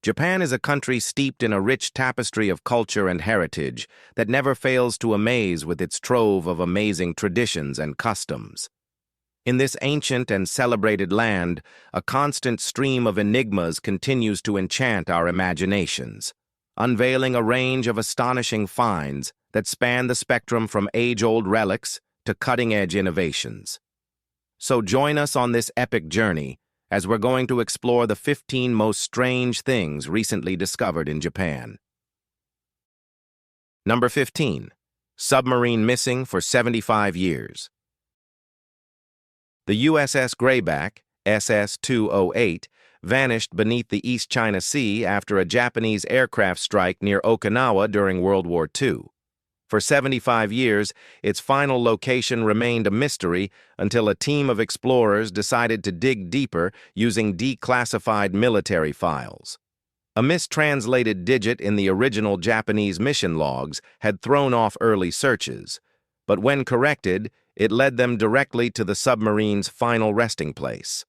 Japan is a country steeped in a rich tapestry of culture and heritage that never fails to amaze with its trove of amazing traditions and customs. In this ancient and celebrated land, a constant stream of enigmas continues to enchant our imaginations, unveiling a range of astonishing finds that span the spectrum from age-old relics to cutting-edge innovations. So join us on this epic journey as we're going to explore the 15 most strange things recently discovered in Japan. Number 15. Submarine missing for 75 years. The USS Greyback, SS-208, vanished beneath the East China Sea after a Japanese aircraft strike near Okinawa during World War II. For 75 years, its final location remained a mystery until a team of explorers decided to dig deeper using declassified military files. A mistranslated digit in the original Japanese mission logs had thrown off early searches, but when corrected, it led them directly to the submarine's final resting place.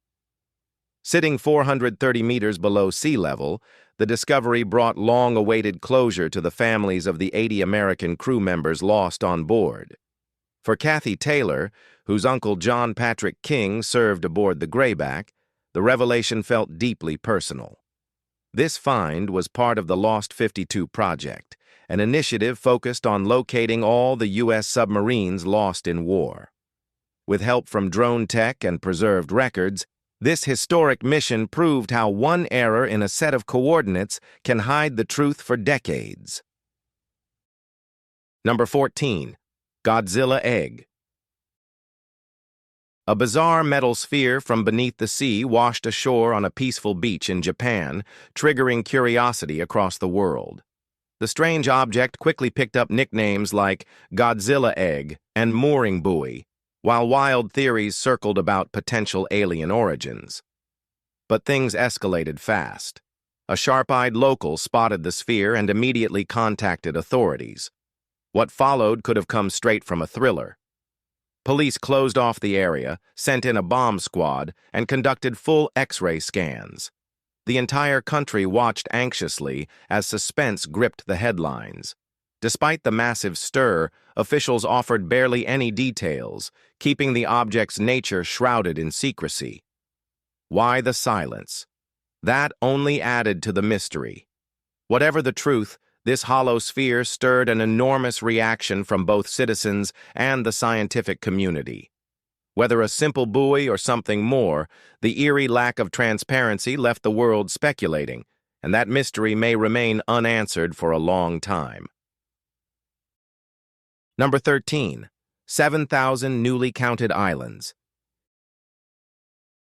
Sitting 430 meters below sea level, the discovery brought long-awaited closure to the families of the 80 American crew members lost on board. For Kathy Taylor, whose uncle John Patrick King served aboard the Greyback, the revelation felt deeply personal. This find was part of the Lost 52 project, an initiative focused on locating all the U.S. submarines lost in war. With help from drone tech and preserved records, this historic mission proved how one error in a set of coordinates can hide the truth for decades. Number 14. Godzilla Egg. A bizarre metal sphere from beneath the sea washed ashore on a peaceful beach in Japan, triggering curiosity across the world. The strange object quickly picked up nicknames like Godzilla Egg and Mooring Buoy, while wild theories circled about potential alien origins. But things escalated fast. A sharp-eyed local spotted the sphere and immediately contacted authorities. What followed could have come straight from a thriller. Police closed off the area, sent in a bomb squad, and conducted full X-ray scans. The entire country watched anxiously as suspense gripped the headlines. Despite the massive stir, officials offered barely any details, keeping the object's nature shrouded in secrecy. Why the silence? That only added to the mystery. Whatever the truth, this hollow sphere stirred an enormous reaction from both citizens and the scientific community. Whether a simple buoy or something more, the eerie lack of transparency left the world speculating, and that mystery may remain unanswered for a long time. Number 13. 7,000 newly counted islands.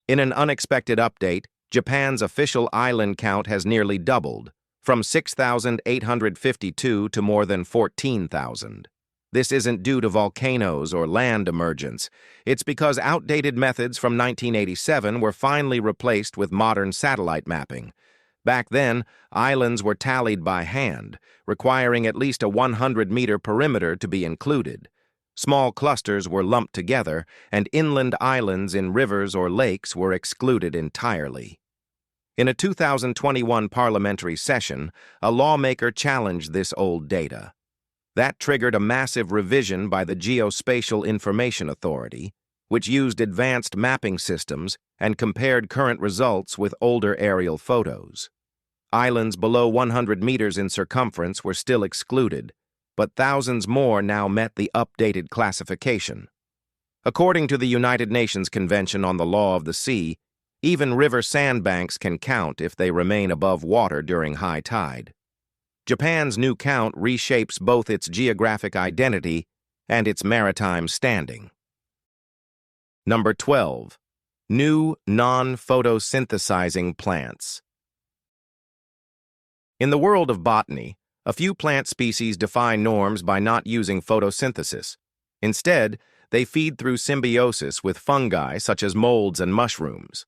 In an unexpected update, Japan's official island count has nearly doubled, from 6,852 to more than 14,000. This isn't due to volcanoes or land emergence. It's because outdated methods from 1987 were finally replaced with modern satellite mapping. Back then, islands were tallied by hand, requiring at least a 100-meter perimeter to be included. Small clusters were lumped together, and inland islands in rivers or lakes were excluded entirely. In a 2021 parliamentary session, a lawmaker challenged this old data. That triggered a massive revision by the Geospatial Information Authority, which used advanced mapping systems and compared current results with older aerial photos. Islands below 100 meters in circumference were still excluded, but thousands more now met the updated classification. According to the United Nations Convention on the Law of the Sea, even river sandbanks can count if they remain above water during high tide. Japan's new count reshapes both its geographic identity and its maritime standing. Number 12. New non-photosynthesizing plants. In the world of botany, a few plant species defy norms by not using photosynthesis. Instead, they feed through symbiosis with fungi such as molds and mushrooms.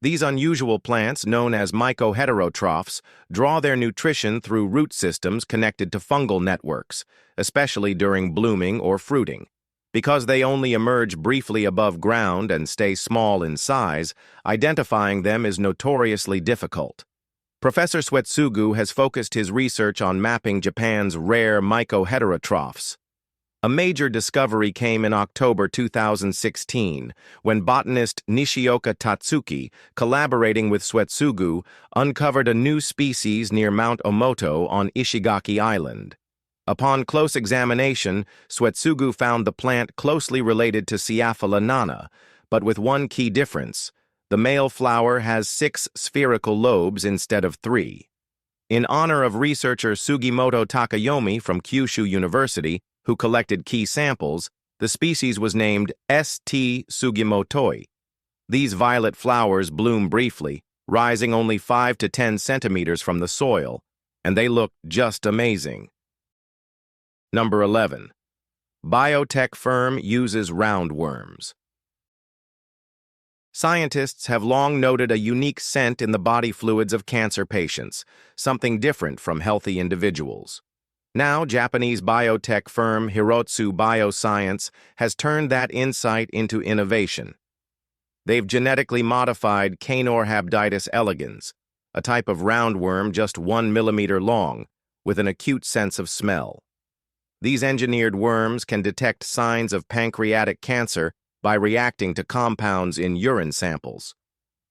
These unusual plants, known as mycoheterotrophs, draw their nutrition through root systems connected to fungal networks, especially during blooming or fruiting. Because they only emerge briefly above ground and stay small in size, identifying them is notoriously difficult. Professor Suetsugu has focused his research on mapping Japan's rare mycoheterotrophs. A major discovery came in October 2016 when botanist Nishioka Tatsuki, collaborating with Suetsugu, uncovered a new species near Mount Omoto on Ishigaki Island. Upon close examination, Suetsugu found the plant closely related to Sciaphila nana, but with one key difference. The male flower has 6 spherical lobes instead of 3. In honor of researcher Sugimoto Takayomi from Kyushu University, who collected key samples, the species was named St. Sugimotoi. These violet flowers bloom briefly, rising only 5 to 10 centimeters from the soil, and they look just amazing. Number 11. Biotech firm uses roundworms. Scientists have long noted a unique scent in the body fluids of cancer patients, something different from healthy individuals. Now, Japanese biotech firm Hirotsu Bioscience has turned that insight into innovation. They've genetically modified Caenorhabditis elegans, a type of roundworm just 1 millimeter long, with an acute sense of smell. These engineered worms can detect signs of pancreatic cancer by reacting to compounds in urine samples.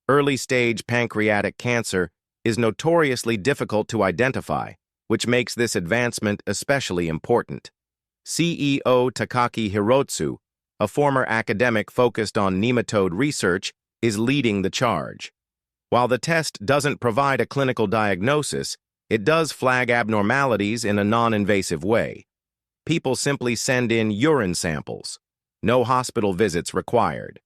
Early-stage pancreatic cancer is notoriously difficult to identify, which makes this advancement especially important. CEO Takaki Hirotsu, a former academic focused on nematode research, is leading the charge. While the test doesn't provide a clinical diagnosis, it does flag abnormalities in a non-invasive way. People simply send in urine samples. No hospital visits required.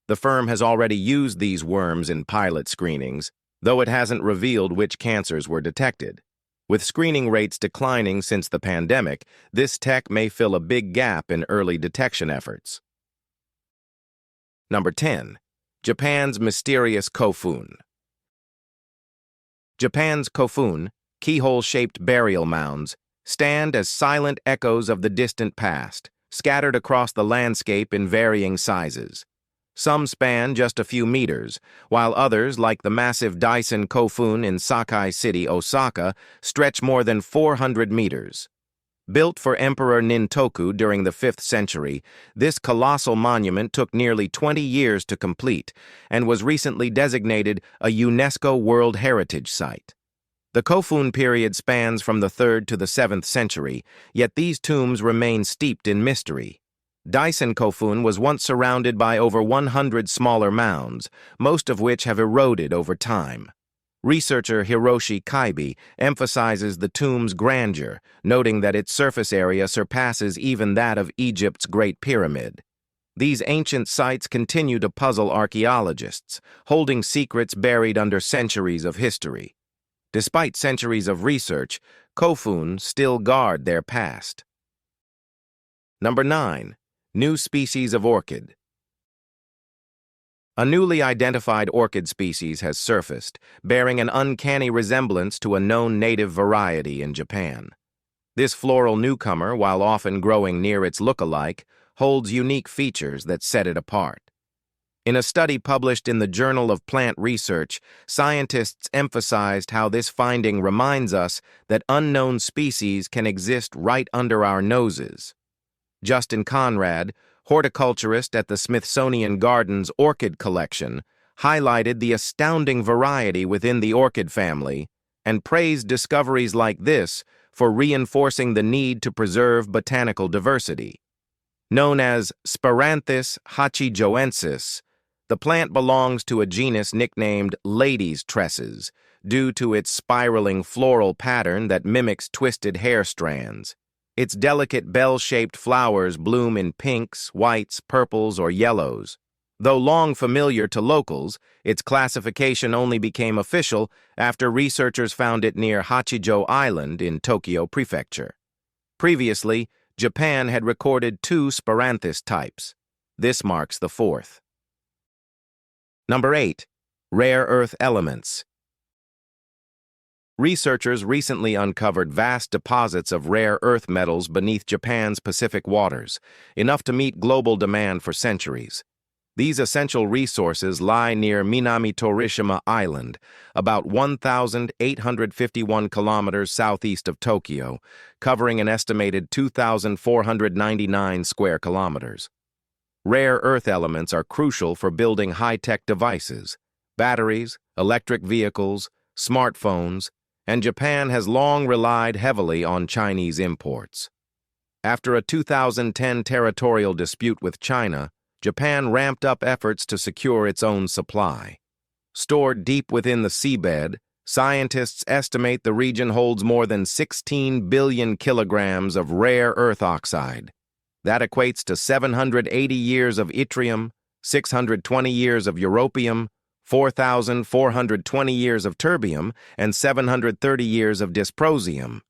The firm has already used these worms in pilot screenings, though it hasn't revealed which cancers were detected. With screening rates declining since the pandemic, this tech may fill a big gap in early detection efforts. Number 10. Japan's mysterious kofun. Japan's kofun, keyhole-shaped burial mounds, stand as silent echoes of the distant past, scattered across the landscape in varying sizes. Some span just a few meters, while others, like the massive Daisen Kofun in Sakai City, Osaka, stretch more than 400 meters. Built for Emperor Nintoku during the 5th century, this colossal monument took nearly 20 years to complete and was recently designated a UNESCO World Heritage Site. The Kofun period spans from the 3rd to the 7th century, yet these tombs remain steeped in mystery. Daisen Kofun was once surrounded by over 100 smaller mounds, most of which have eroded over time. Researcher Hiroshi Kaibi emphasizes the tomb's grandeur, noting that its surface area surpasses even that of Egypt's Great Pyramid. These ancient sites continue to puzzle archaeologists, holding secrets buried under centuries of history. Despite centuries of research, kofun still guard their past. Number 9. New species of orchid. A newly identified orchid species has surfaced, bearing an uncanny resemblance to a known native variety in Japan. This floral newcomer, while often growing near its look-alike, holds unique features that set it apart. In a study published in the Journal of Plant Research, scientists emphasized how this finding reminds us that unknown species can exist right under our noses. Justin Conrad, horticulturist at the Smithsonian Gardens Orchid Collection, highlighted the astounding variety within the orchid family and praised discoveries like this for reinforcing the need to preserve botanical diversity. Known as Speranthus hachijoensis, the plant belongs to a genus nicknamed ladies' tresses due to its spiraling floral pattern that mimics twisted hair strands. Its delicate bell-shaped flowers bloom in pinks, whites, purples, or yellows. Though long familiar to locals, its classification only became official after researchers found it near Hachijo Island in Tokyo Prefecture. Previously, Japan had recorded 2 Speranthus types. This marks the 4th. Number 8. Rare earth elements. Researchers recently uncovered vast deposits of rare earth metals beneath Japan's Pacific waters, enough to meet global demand for centuries. These essential resources lie near Minami Torishima Island, about 1,851 kilometers southeast of Tokyo, covering an estimated 2,499 square kilometers. Rare earth elements are crucial for building high-tech devices, batteries, electric vehicles, smartphones, and Japan has long relied heavily on Chinese imports. After a 2010 territorial dispute with China, Japan ramped up efforts to secure its own supply. Stored deep within the seabed, scientists estimate the region holds more than 16 billion kilograms of rare earth oxide. That equates to 780 years of yttrium, 620 years of europium, 4,420 years of terbium, and 730 years of dysprosium.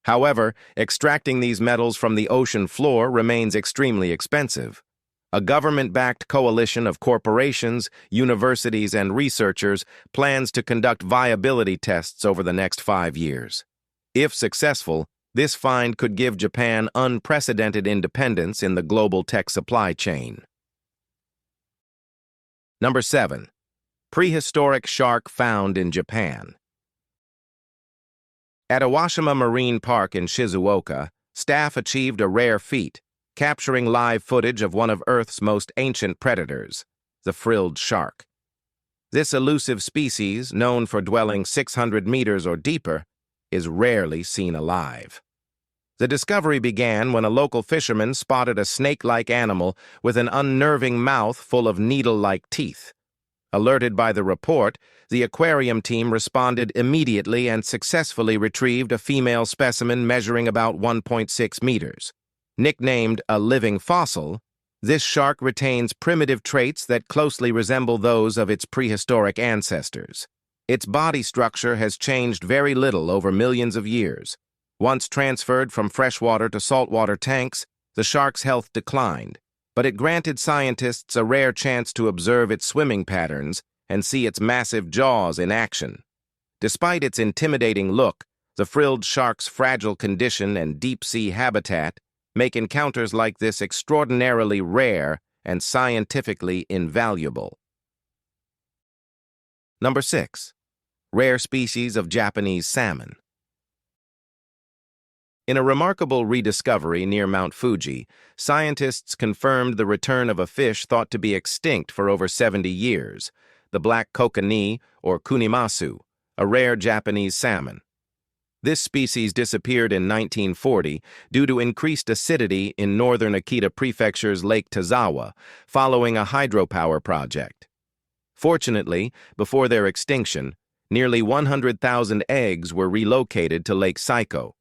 However, extracting these metals from the ocean floor remains extremely expensive. A government-backed coalition of corporations, universities, and researchers plans to conduct viability tests over the next 5 years. If successful, this find could give Japan unprecedented independence in the global tech supply chain. Number 7. Prehistoric shark found in Japan. At Iwashima Marine Park in Shizuoka, staff achieved a rare feat, capturing live footage of one of Earth's most ancient predators, the frilled shark. This elusive species, known for dwelling 600 meters or deeper, is rarely seen alive. The discovery began when a local fisherman spotted a snake-like animal with an unnerving mouth full of needle-like teeth. Alerted by the report, the aquarium team responded immediately and successfully retrieved a female specimen measuring about 1.6 meters. Nicknamed a living fossil, this shark retains primitive traits that closely resemble those of its prehistoric ancestors. Its body structure has changed very little over millions of years. Once transferred from freshwater to saltwater tanks, the shark's health declined, but it granted scientists a rare chance to observe its swimming patterns and see its massive jaws in action. Despite its intimidating look, the frilled shark's fragile condition and deep-sea habitat make encounters like this extraordinarily rare and scientifically invaluable. Number 6. Rare species of Japanese salmon. In a remarkable rediscovery near Mount Fuji, scientists confirmed the return of a fish thought to be extinct for over 70 years, the black kokanee, or kunimasu, a rare Japanese salmon. This species disappeared in 1940 due to increased acidity in northern Akita Prefecture's Lake Tazawa, following a hydropower project. Fortunately, before their extinction, nearly 100,000 eggs were relocated to Lake Saiko.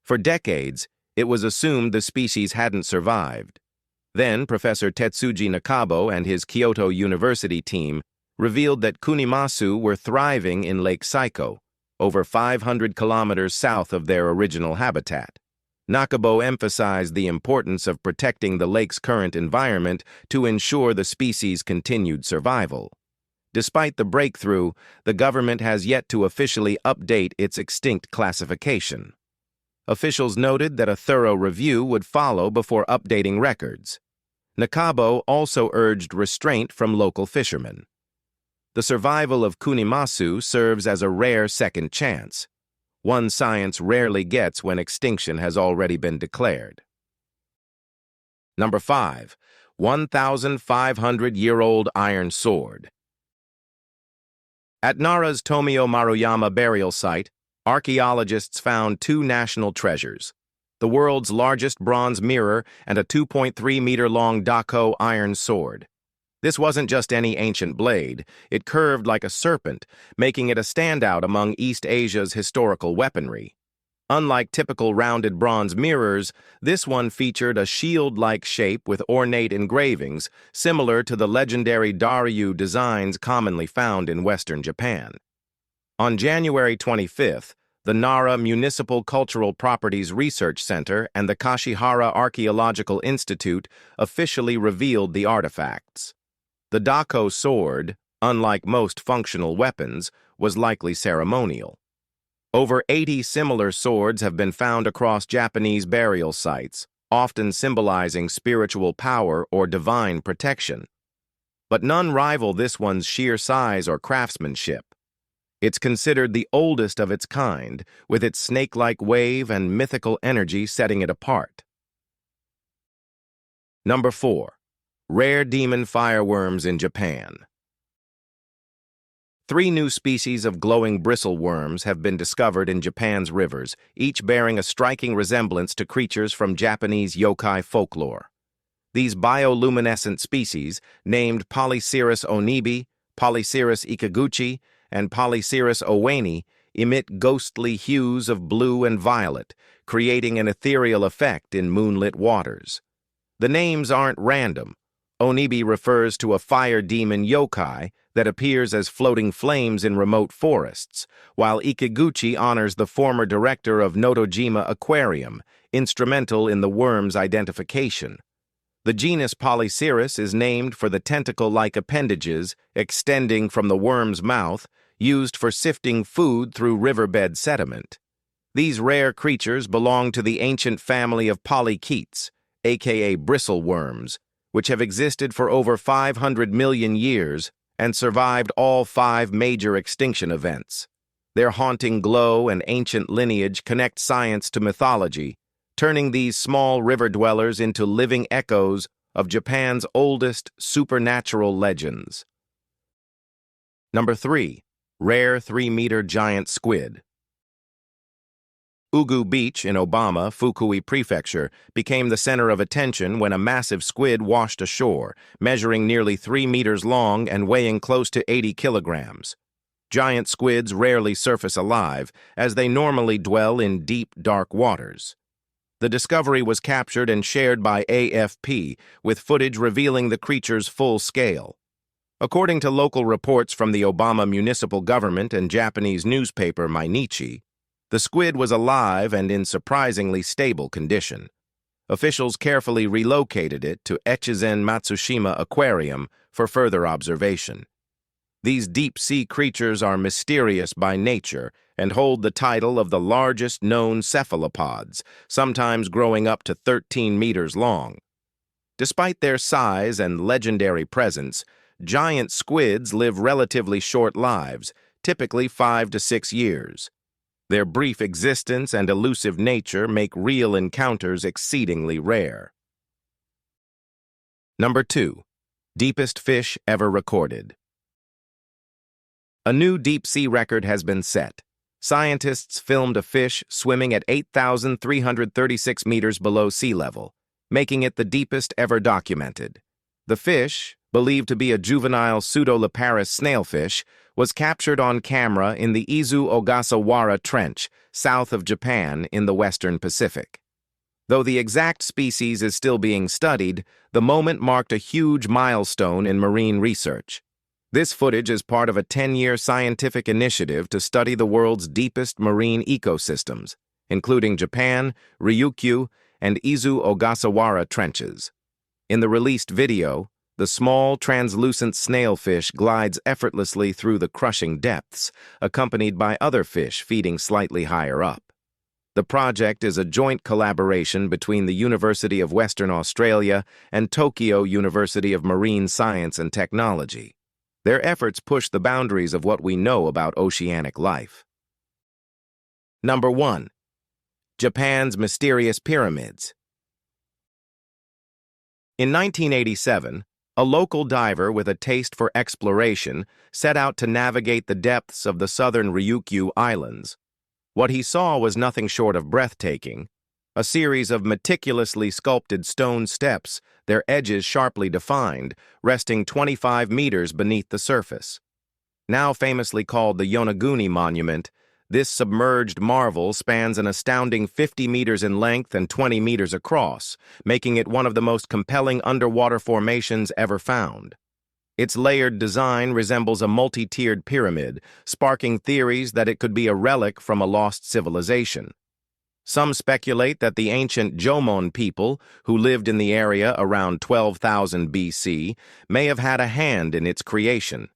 For decades, it was assumed the species hadn't survived. Then, Professor Tetsuji Nakabo and his Kyoto University team revealed that kunimasu were thriving in Lake Saiko, over 500 kilometers south of their original habitat. Nakabo emphasized the importance of protecting the lake's current environment to ensure the species' continued survival. Despite the breakthrough, the government has yet to officially update its extinct classification. Officials noted that a thorough review would follow before updating records. Nakabo also urged restraint from local fishermen. The survival of kunimasu serves as a rare second chance, one science rarely gets when extinction has already been declared. Number 5. 1,500-year-old iron sword. At Nara's Tomio Maruyama burial site, archaeologists found 2 national treasures, the world's largest bronze mirror and a 2.3-meter-long dako iron sword. This wasn't just any ancient blade, it curved like a serpent, making it a standout among East Asia's historical weaponry. Unlike typical rounded bronze mirrors, this one featured a shield-like shape with ornate engravings, similar to the legendary Daryu designs commonly found in Western Japan. On January 25th, the Nara Municipal Cultural Properties Research Center and the Kashihara Archaeological Institute officially revealed the artifacts. The dako sword, unlike most functional weapons, was likely ceremonial. Over 80 similar swords have been found across Japanese burial sites, often symbolizing spiritual power or divine protection. but none rival this one's sheer size or craftsmanship. It's considered the oldest of its kind, with its snake-like wave and mythical energy setting it apart. Number 4. Rare demon fireworms in Japan. 3 new species of glowing bristle worms have been discovered in Japan's rivers, each bearing a striking resemblance to creatures from Japanese yokai folklore. These bioluminescent species, named Polycerus onibi, Polycerus ikaguchi, and Polycerus owaini, emit ghostly hues of blue and violet, creating an ethereal effect in moonlit waters. The names aren't random. Onibi refers to a fire demon yokai that appears as floating flames in remote forests, while Ikaguchi honors the former director of Notojima Aquarium, instrumental in the worm's identification. The genus Polycerus is named for the tentacle-like appendages extending from the worm's mouth, used for sifting food through riverbed sediment. These rare creatures belong to the ancient family of polychaetes, aka bristle worms, which have existed for over 500 million years and survived all 5 major extinction events. Their haunting glow and ancient lineage connect science to mythology, turning these small river dwellers into living echoes of Japan's oldest supernatural legends. Number 3. Rare 3-meter giant squid. Ugu Beach in Obama, Fukui Prefecture, became the center of attention when a massive squid washed ashore, measuring nearly 3 meters long and weighing close to 80 kilograms. Giant squids rarely surface alive, as they normally dwell in deep, dark waters. The discovery was captured and shared by AFP, with footage revealing the creature's full scale. According to local reports from the Obama municipal government and Japanese newspaper Mainichi, the squid was alive and in surprisingly stable condition. Officials carefully relocated it to Echizen Matsushima Aquarium for further observation. These deep-sea creatures are mysterious by nature and hold the title of the largest known cephalopods, sometimes growing up to 13 meters long. Despite their size and legendary presence, giant squids live relatively short lives, typically 5 to 6 years. Their brief existence and elusive nature make real encounters exceedingly rare. Number 2. Deepest fish ever recorded. A new deep-sea record has been set. Scientists filmed a fish swimming at 8,336 meters below sea level, making it the deepest ever documented. The fish, believed to be a juvenile pseudo-leparus snailfish, was captured on camera in the Izu Ogasawara Trench, south of Japan in the western Pacific. Though the exact species is still being studied, the moment marked a huge milestone in marine research. This footage is part of a 10-year scientific initiative to study the world's deepest marine ecosystems, including Japan, Ryukyu, and Izu Ogasawara trenches. In the released video, the small, translucent snailfish glides effortlessly through the crushing depths, accompanied by other fish feeding slightly higher up. The project is a joint collaboration between the University of Western Australia and Tokyo University of Marine Science and Technology. Their efforts push the boundaries of what we know about oceanic life. Number 1. Japan's mysterious pyramids. In 1987, a local diver with a taste for exploration set out to navigate the depths of the southern Ryukyu Islands. What he saw was nothing short of breathtaking: a series of meticulously sculpted stone steps, their edges sharply defined, resting 25 meters beneath the surface. Now famously called the Yonaguni Monument, this submerged marvel spans an astounding 50 meters in length and 20 meters across, making it one of the most compelling underwater formations ever found. Its layered design resembles a multi-tiered pyramid, sparking theories that it could be a relic from a lost civilization. Some speculate that the ancient Jomon people, who lived in the area around 12,000 BC, may have had a hand in its creation.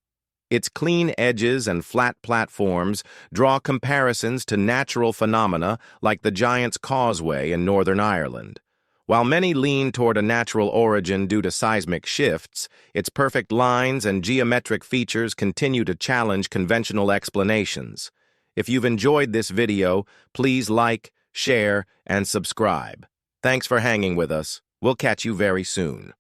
Its clean edges and flat platforms draw comparisons to natural phenomena like the Giant's Causeway in Northern Ireland. While many lean toward a natural origin due to seismic shifts, its perfect lines and geometric features continue to challenge conventional explanations. If you've enjoyed this video, please like, share, and subscribe. Thanks for hanging with us. We'll catch you very soon.